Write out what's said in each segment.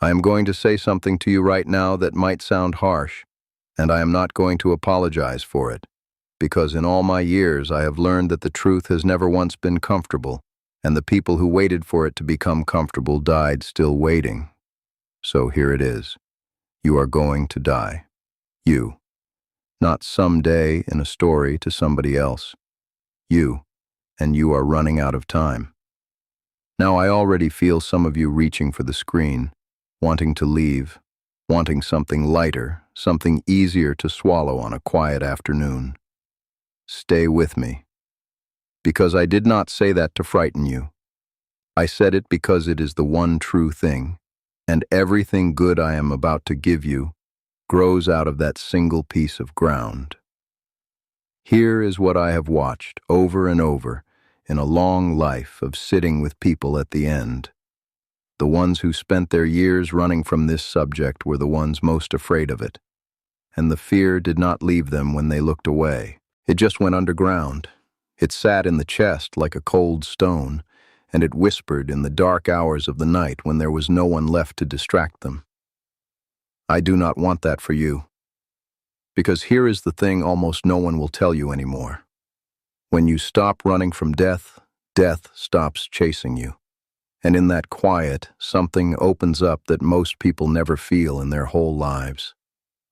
I am going to say something to you right now that might sound harsh, and I am not going to apologize for it, because in all my years I have learned that the truth has never once been comfortable, and the people who waited for it to become comfortable died still waiting. So here it is. You are going to die. You. Not someday in a story to somebody else. You. And you are running out of time. Now I already feel some of you reaching for the screen, wanting to leave, wanting something lighter, something easier to swallow on a quiet afternoon. Stay with me. Because I did not say that to frighten you. I said it because it is the one true thing, and everything good I am about to give you grows out of that single piece of ground. Here is what I have watched over and over in a long life of sitting with people at the end. The ones who spent their years running from this subject were the ones most afraid of it, and the fear did not leave them when they looked away. It just went underground. It sat in the chest like a cold stone, and it whispered in the dark hours of the night when there was no one left to distract them. I do not want that for you. Because here is the thing almost no one will tell you anymore. When you stop running from death, death stops chasing you. And in that quiet, something opens up that most people never feel in their whole lives.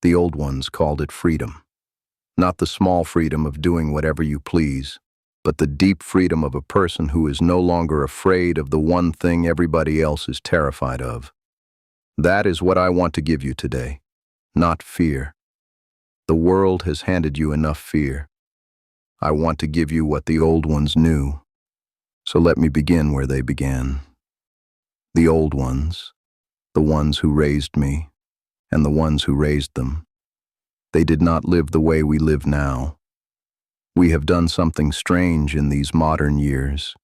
The old ones called it freedom. Not the small freedom of doing whatever you please, but the deep freedom of a person who is no longer afraid of the one thing everybody else is terrified of. That is what I want to give you today, not fear. The world has handed you enough fear. I want to give you what the old ones knew. So let me begin where they began. The old ones, the ones who raised me, and the ones who raised them. They did not live the way we live now. We have done something strange in these modern years.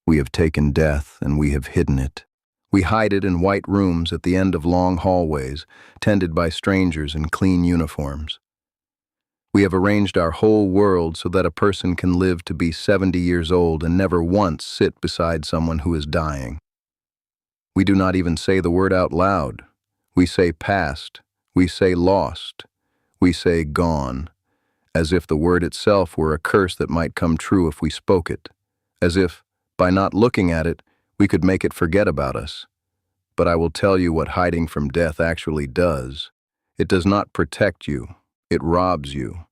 We have taken death and we have hidden it. We hide it in white rooms at the end of long hallways, tended by strangers in clean uniforms. We have arranged our whole world so that a person can live to be 70 years old and never once sit beside someone who is dying. We do not even say the word out loud. We say past. We say lost. We say gone, as if the word itself were a curse that might come true if we spoke it, as if, by not looking at it, we could make it forget about us. But I will tell you what hiding from death actually does. It does not protect you, it robs you.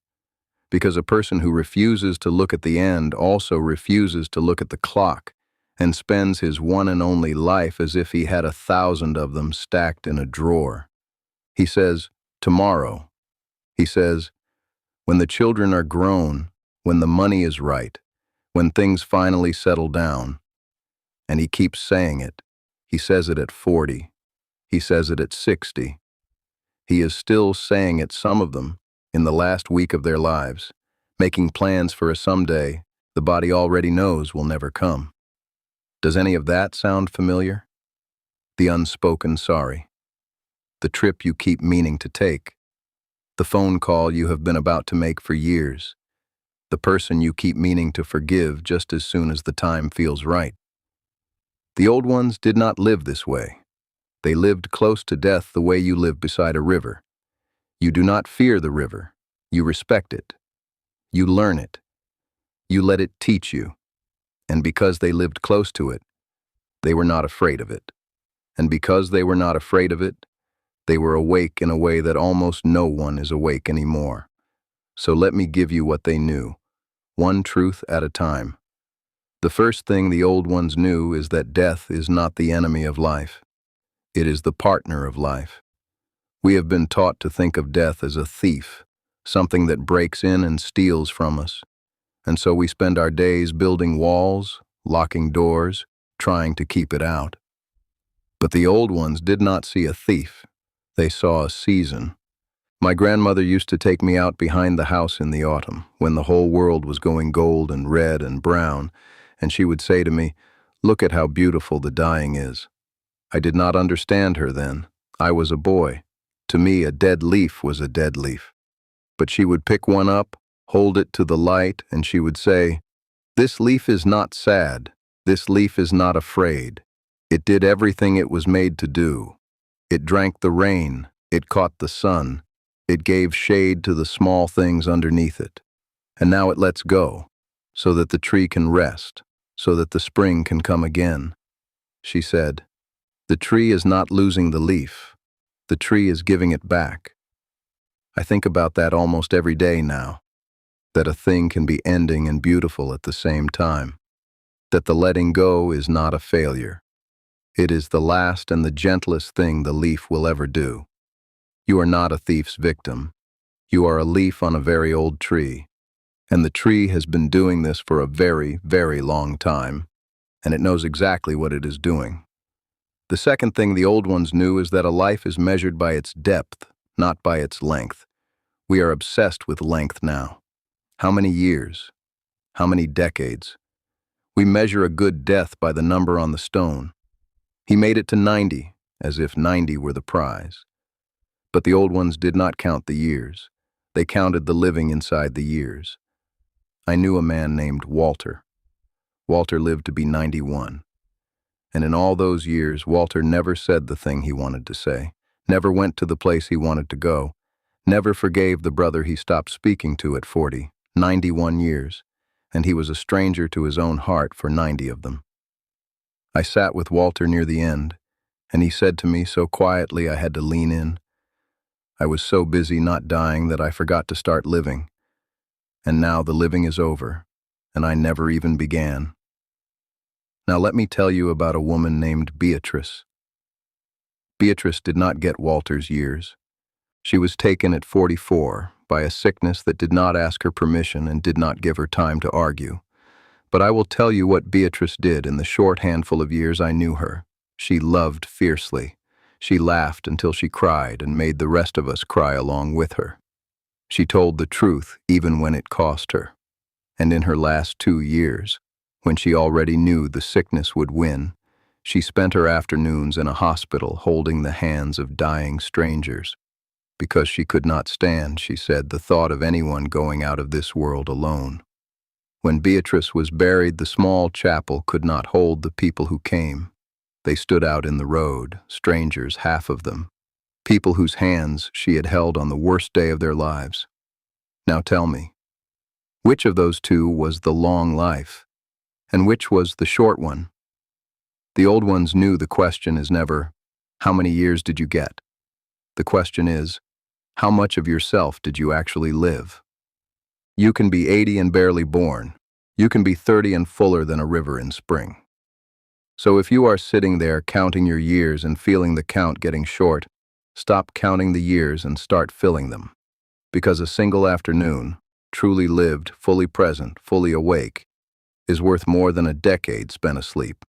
Because a person who refuses to look at the end also refuses to look at the clock, and spends his one and only life as if he had 1,000 of them stacked in a drawer. He says, tomorrow. He says, when the children are grown, when the money is right, when things finally settle down. And he keeps saying it. He says it at 40. He says it at 60. He is still saying it, some of them, in the last week of their lives, making plans for a someday the body already knows will never come. Does any of that sound familiar? The unspoken sorry. The trip you keep meaning to take. The phone call you have been about to make for years. The person you keep meaning to forgive just as soon as the time feels right. The old ones did not live this way. They lived close to death the way you live beside a river. You do not fear the river. You respect it. You learn it. You let it teach you. And because they lived close to it, they were not afraid of it. And because they were not afraid of it, they were awake in a way that almost no one is awake anymore. So let me give you what they knew, one truth at a time. The first thing the old ones knew is that death is not the enemy of life. It is the partner of life. We have been taught to think of death as a thief, something that breaks in and steals from us. And so we spend our days building walls, locking doors, trying to keep it out. But the old ones did not see a thief. They saw a season. My grandmother used to take me out behind the house in the autumn, when the whole world was going gold and red and brown, and she would say to me, "Look at how beautiful the dying is." I did not understand her then. I was a boy. To me, a dead leaf was a dead leaf. But she would pick one up, hold it to the light, and she would say, "This leaf is not sad. This leaf is not afraid. It did everything it was made to do. It drank the rain, it caught the sun, it gave shade to the small things underneath it. And now it lets go, so that the tree can rest, so that the spring can come again. She said, "The tree is not losing the leaf. The tree is giving it back." I think about that almost every day now, that a thing can be ending and beautiful at the same time, that the letting go is not a failure. It is the last and the gentlest thing the leaf will ever do. You are not a thief's victim. You are a leaf on a very old tree, and the tree has been doing this for a very, very long time, and it knows exactly what it is doing. The second thing the old ones knew is that a life is measured by its depth, not by its length. We are obsessed with length now. How many years? How many decades? We measure a good death by the number on the stone. He made it to 90, as if 90 were the prize. But the old ones did not count the years. They counted the living inside the years. I knew a man named Walter. Walter lived to be 91. And in all those years, Walter never said the thing he wanted to say, never went to the place he wanted to go, never forgave the brother he stopped speaking to at 40, 91 years, and he was a stranger to his own heart for 90 of them. I sat with Walter near the end, and he said to me so quietly I had to lean in. I was so busy not dying that I forgot to start living. And now the living is over, and I never even began. Now let me tell you about a woman named Beatrice. Beatrice did not get Walter's years. She was taken at 44 by a sickness that did not ask her permission and did not give her time to argue. But I will tell you what Beatrice did in the short handful of years I knew her. She loved fiercely. She laughed until she cried and made the rest of us cry along with her. She told the truth even when it cost her. And in her last 2 years, when she already knew the sickness would win, she spent her afternoons in a hospital holding the hands of dying strangers. Because she could not stand, she said, the thought of anyone going out of this world alone. When Beatrice was buried, the small chapel could not hold the people who came. They stood out in the road, strangers, half of them, people whose hands she had held on the worst day of their lives. Now tell me, which of those two was the long life, and which was the short one? The old ones knew the question is never, how many years did you get? The question is, how much of yourself did you actually live? You can be 80 and barely born. You can be 30 and fuller than a river in spring. So if you are sitting there counting your years and feeling the count getting short, stop counting the years and start filling them. Because a single afternoon, truly lived, fully present, fully awake, is worth more than a decade spent asleep.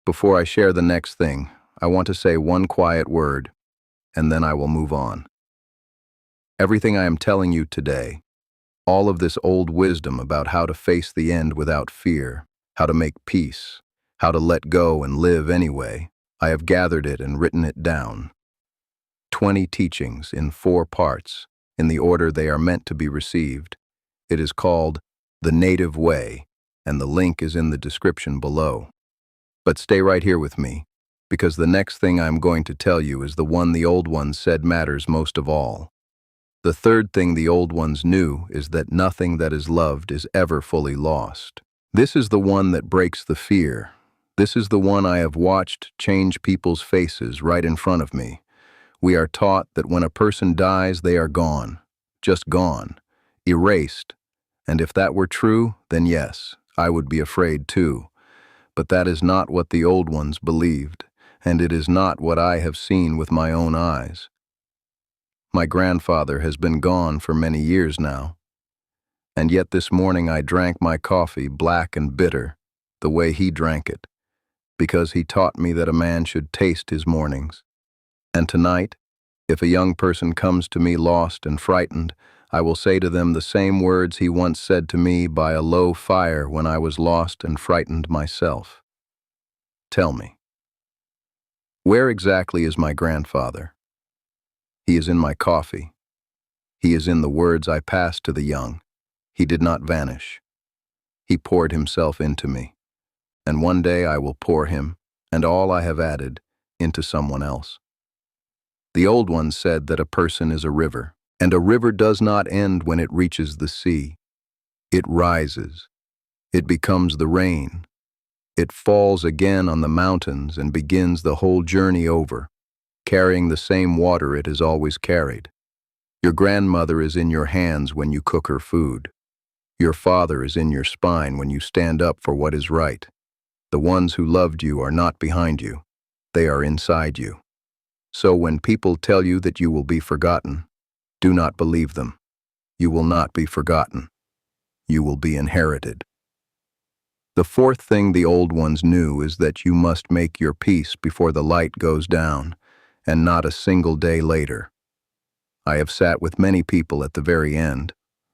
Before I share the next thing, I want to say one quiet word, and then I will move on. Everything I am telling you today, all of this old wisdom about how to face the end without fear, how to make peace, how to let go and live anyway, I have gathered it and written it down. 20 teachings in 4 parts, in the order they are meant to be received. It is called The Native Way, and the link is in the description below. But stay right here with me, because the next thing I'm going to tell you is the one the old ones said matters most of all. The third thing the old ones knew is that nothing that is loved is ever fully lost. This is the one that breaks the fear. This is the one I have watched change people's faces right in front of me. We are taught that when a person dies, they are gone, just gone, erased. And if that were true, then yes, I would be afraid too. But that is not what the old ones believed, and it is not what I have seen with my own eyes. My grandfather has been gone for many years now, and yet this morning I drank my coffee black and bitter, the way he drank it, because he taught me that a man should taste his mornings. And tonight, if a young person comes to me lost and frightened, I will say to them the same words he once said to me by a low fire when I was lost and frightened myself. Tell me, where exactly is my grandfather? He is in my coffee. He is in the words I passed to the young. He did not vanish. He poured himself into me, and one day I will pour him, and all I have added, into someone else. The old ones said that a person is a river, and a river does not end when it reaches the sea. It rises. It becomes the rain. It falls again on the mountains and begins the whole journey over, carrying the same water it has always carried. Your grandmother is in your hands when you cook her food. Your father is in your spine when you stand up for what is right. The ones who loved you are not behind you. They are inside you. So when people tell you that you will be forgotten, do not believe them. You will not be forgotten. You will be inherited. The fourth thing the old ones knew is that you must make your peace before the light goes down, and not a single day later. I have sat with many people at the very end,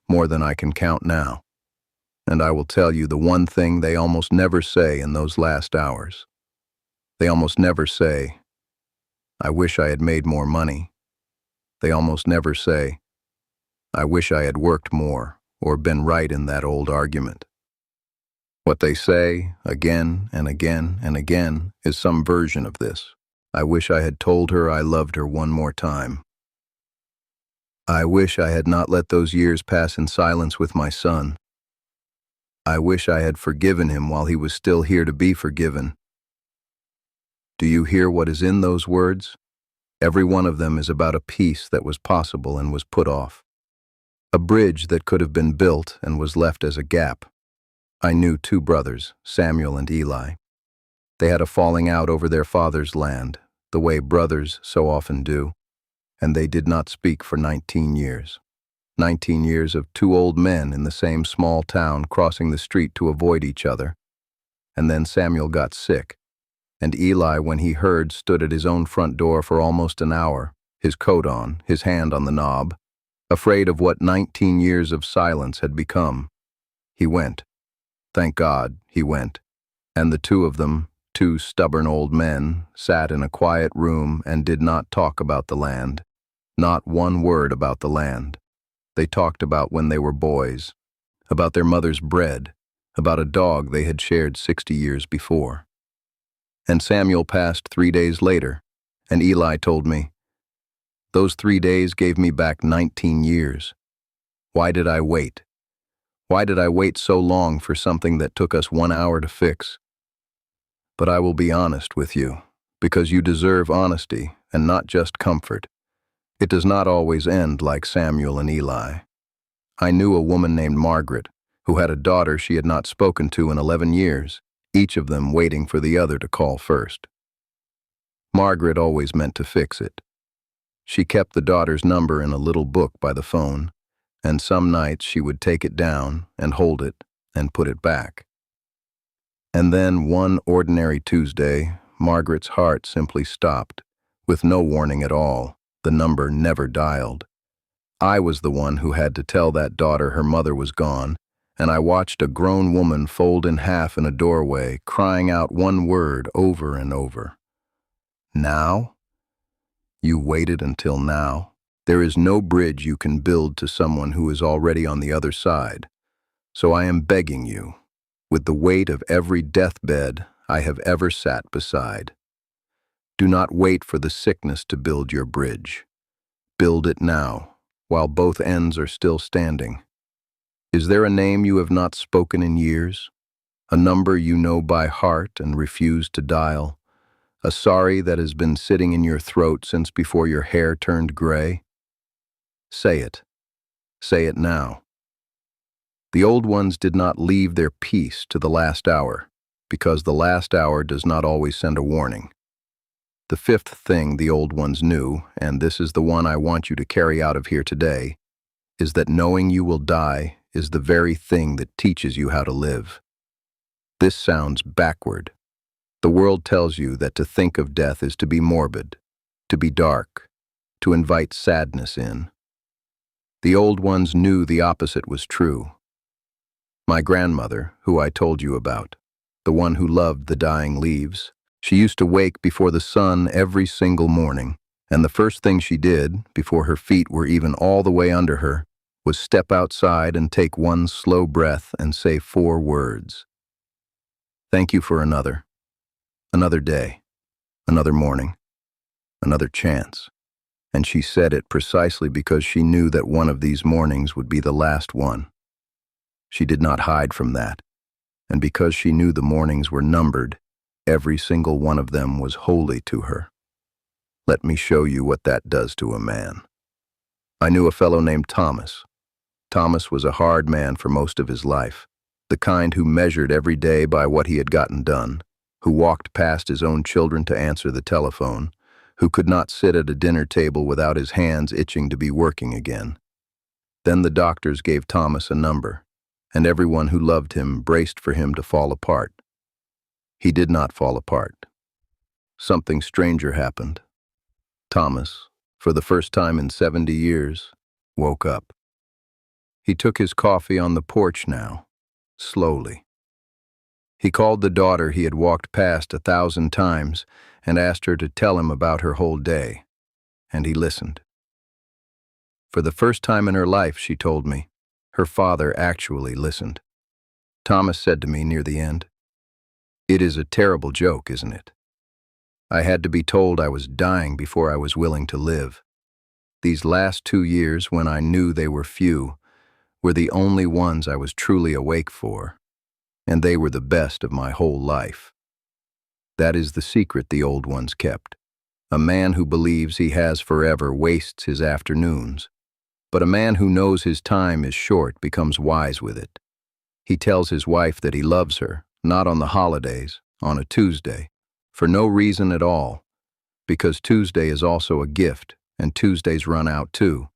more than I can count now, and I will tell you the one thing they almost never say in those last hours. They almost never say, "I wish I had made more money." They almost never say, "I wish I had worked more or been right in that old argument." What they say, again and again and again, is some version of this. "I wish I had told her I loved her one more time. I wish I had not let those years pass in silence with my son. I wish I had forgiven him while he was still here to be forgiven." Do you hear what is in those words? Every one of them is about a peace that was possible and was put off. A bridge that could have been built and was left as a gap. I knew two brothers, Samuel and Eli. They had a falling out over their father's land, the way brothers so often do, and they did not speak for 19 years. 19 years of two old men in the same small town crossing the street to avoid each other. And then Samuel got sick, and Eli, when he heard, stood at his own front door for almost an hour, his coat on, his hand on the knob, afraid of what 19 years of silence had become. He went. Thank God, he went. And the two of them, two stubborn old men, sat in a quiet room and did not talk about the land. Not one word about the land. They talked about when they were boys, about their mother's bread, about a dog they had shared 60 years before. And Samuel passed 3 days later, and Eli told me, "Those 3 days gave me back 19 years. Why did I wait? Why did I wait so long for something that took us 1 hour to fix? But I will be honest with you, because you deserve honesty and not just comfort. It does not always end like Samuel and Eli. I knew a woman named Margaret, who had a daughter she had not spoken to in 11 years, each of them waiting for the other to call first. Margaret always meant to fix it. She kept the daughter's number in a little book by the phone, and some nights she would take it down and hold it and put it back. And then one ordinary Tuesday, Margaret's heart simply stopped, with no warning at all, the number never dialed. I was the one who had to tell that daughter her mother was gone, and I watched a grown woman fold in half in a doorway, crying out one word over and over. Now? You waited until now? There is no bridge you can build to someone who is already on the other side. So I am begging you, with the weight of every deathbed I have ever sat beside, do not wait for the sickness to build your bridge. Build it now, while both ends are still standing. Is there a name you have not spoken in years? A number you know by heart and refuse to dial? A sorry that has been sitting in your throat since before your hair turned gray? Say it. Say it now. The old ones did not leave their peace to the last hour, because the last hour does not always send a warning. The fifth thing the old ones knew, and this is the one I want you to carry out of here today, is that knowing you will die is the very thing that teaches you how to live. This sounds backward. The world tells you that to think of death is to be morbid, to be dark, to invite sadness in. The old ones knew the opposite was true. My grandmother, who I told you about, the one who loved the dying leaves, she used to wake before the sun every single morning, and the first thing she did, before her feet were even all the way under her, was step outside and take one slow breath and say 4 words. Thank you for another day, another morning, another chance. and she said it precisely because she knew that one of these mornings would be the last one. She did not hide from that, and because she knew the mornings were numbered, every single one of them was holy to her. Let me show you what that does to a man. I knew a fellow named Thomas. Thomas was a hard man for most of his life, the kind who measured every day by what he had gotten done, who walked past his own children to answer the telephone, who could not sit at a dinner table without his hands itching to be working again. Then the doctors gave Thomas a number, and everyone who loved him braced for him to fall apart. He did not fall apart. Something stranger happened. Thomas, for the first time in 70 years, woke up. He took his coffee on the porch now, slowly. He called the daughter he had walked past 1,000 times and asked her to tell him about her whole day, and he listened. For the first time in her life, she told me, her father actually listened. Thomas said to me near the end, "It is a terrible joke, isn't it? I had to be told I was dying before I was willing to live. These last 2 years, when I knew they were few, were the only ones I was truly awake for, and they were the best of my whole life. That is the secret the old ones kept. A man who believes he has forever wastes his afternoons, but a man who knows his time is short becomes wise with it. He tells his wife that he loves her, not on the holidays, on a Tuesday, for no reason at all, because Tuesday is also a gift, and Tuesdays run out too.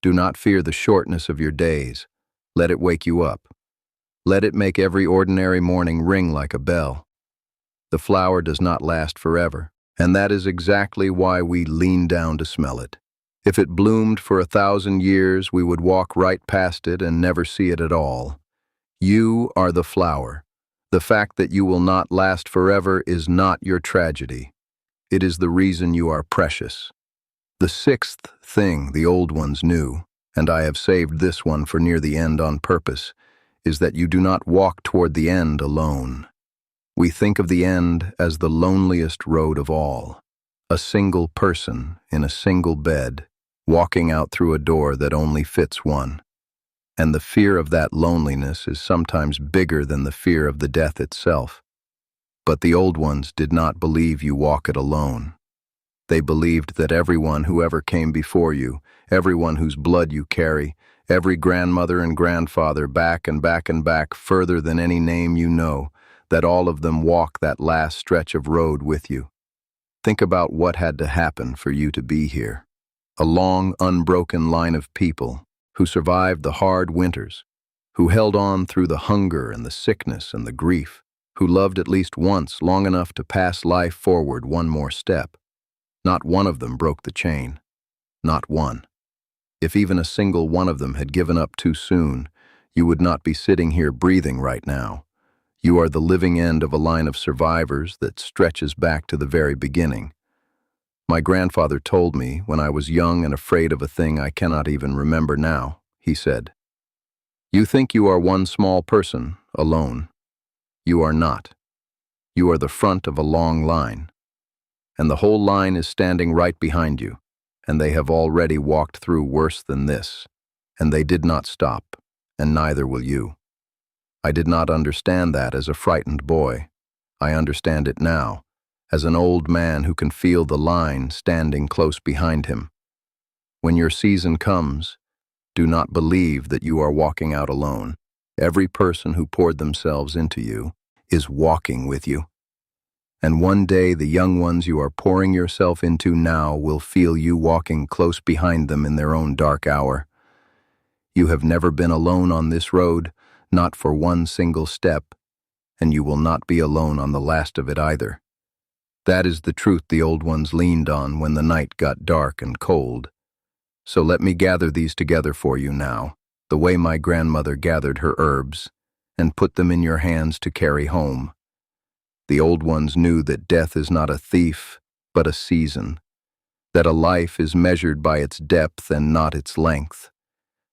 Do not fear the shortness of your days. Let it wake you up. Let it make every ordinary morning ring like a bell. The flower does not last forever, and that is exactly why we lean down to smell it. If it bloomed for 1,000 years, we would walk right past it and never see it at all. You are the flower. The fact that you will not last forever is not your tragedy. It is the reason you are precious. The sixth thing the old ones knew, and I have saved this one for near the end on purpose, is that you do not walk toward the end alone. We think of the end as the loneliest road of all, a single person in a single bed, walking out through a door that only fits one. And the fear of that loneliness is sometimes bigger than the fear of the death itself. But the old ones did not believe you walk it alone. They believed that everyone who ever came before you, everyone whose blood you carry, every grandmother and grandfather back and back and back further than any name you know, that all of them walk that last stretch of road with you. Think about what had to happen for you to be here. A long, unbroken line of people who survived the hard winters, who held on through the hunger and the sickness and the grief, who loved at least once long enough to pass life forward one more step. Not one of them broke the chain. Not one. If even a single one of them had given up too soon, you would not be sitting here breathing right now. You are the living end of a line of survivors that stretches back to the very beginning. My grandfather told me when I was young and afraid of a thing I cannot even remember now, he said, "You think you are one small person, alone. You are not. You are the front of a long line. And the whole line is standing right behind you, and they have already walked through worse than this, and they did not stop, and neither will you." I did not understand that as a frightened boy. I understand it now, as an old man who can feel the line standing close behind him. When your season comes, do not believe that you are walking out alone. Every person who poured themselves into you is walking with you. And one day the young ones you are pouring yourself into now will feel you walking close behind them in their own dark hour. You have never been alone on this road, not for one single step, and you will not be alone on the last of it either. That is the truth the old ones leaned on when the night got dark and cold. So let me gather these together for you now, the way my grandmother gathered her herbs, and put them in your hands to carry home. The old ones knew that death is not a thief, but a season, that a life is measured by its depth and not its length,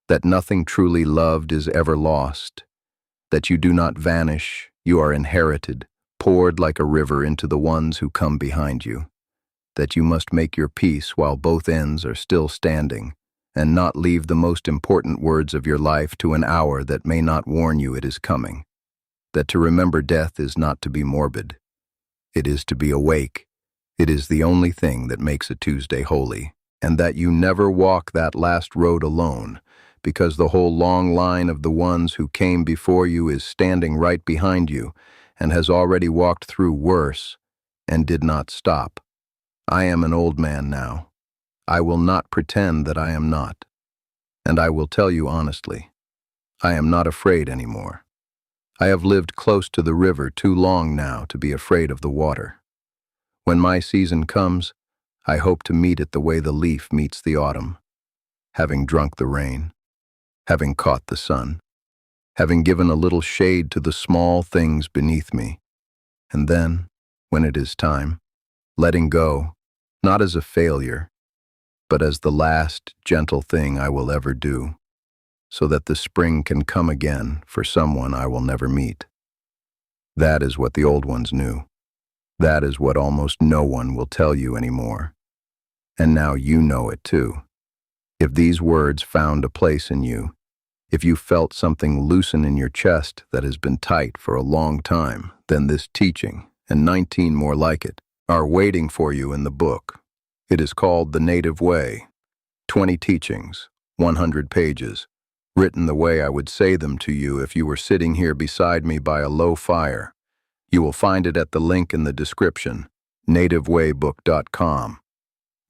that nothing truly loved is ever lost, that you do not vanish, you are inherited, poured like a river into the ones who come behind you, that you must make your peace while both ends are still standing, and not leave the most important words of your life to an hour that may not warn you it is coming. That to remember death is not to be morbid. It is to be awake. It is the only thing that makes a Tuesday holy, and that you never walk that last road alone, because the whole long line of the ones who came before you is standing right behind you and has already walked through worse and did not stop. I am an old man now. I will not pretend that I am not. And I will tell you honestly, I am not afraid anymore. I have lived close to the river too long now to be afraid of the water. When my season comes, I hope to meet it the way the leaf meets the autumn, having drunk the rain, having caught the sun, having given a little shade to the small things beneath me, and then, when it is time, letting go, not as a failure, but as the last gentle thing I will ever do, so that the spring can come again for someone I will never meet. That is what the old ones knew. That is what almost no one will tell you anymore. And now you know it too. If these words found a place in you, if you felt something loosen in your chest that has been tight for a long time, then this teaching, and 19 more like it, are waiting for you in the book. It is called The Native Way. 20 teachings, 100 pages, written the way I would say them to you if you were sitting here beside me by a low fire. You will find it at the link in the description, nativewaybook.com.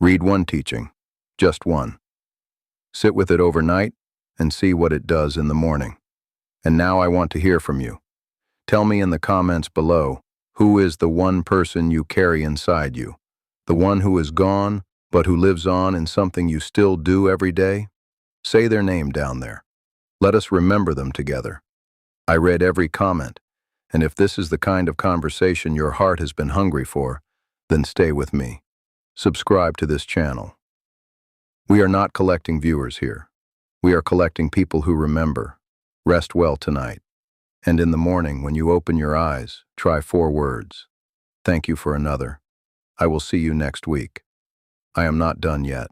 Read one teaching, just one. Sit with it overnight and see what it does in the morning. And now I want to hear from you. Tell me in the comments below, who is the one person you carry inside you? The one who is gone, but who lives on in something you still do every day? Say their name down there. Let us remember them together. I read every comment, and if this is the kind of conversation your heart has been hungry for, then stay with me. Subscribe to this channel. We are not collecting viewers here. We are collecting people who remember. Rest well tonight. And in the morning, when you open your eyes, try 4 words. Thank you for another. I will see you next week. I am not done yet.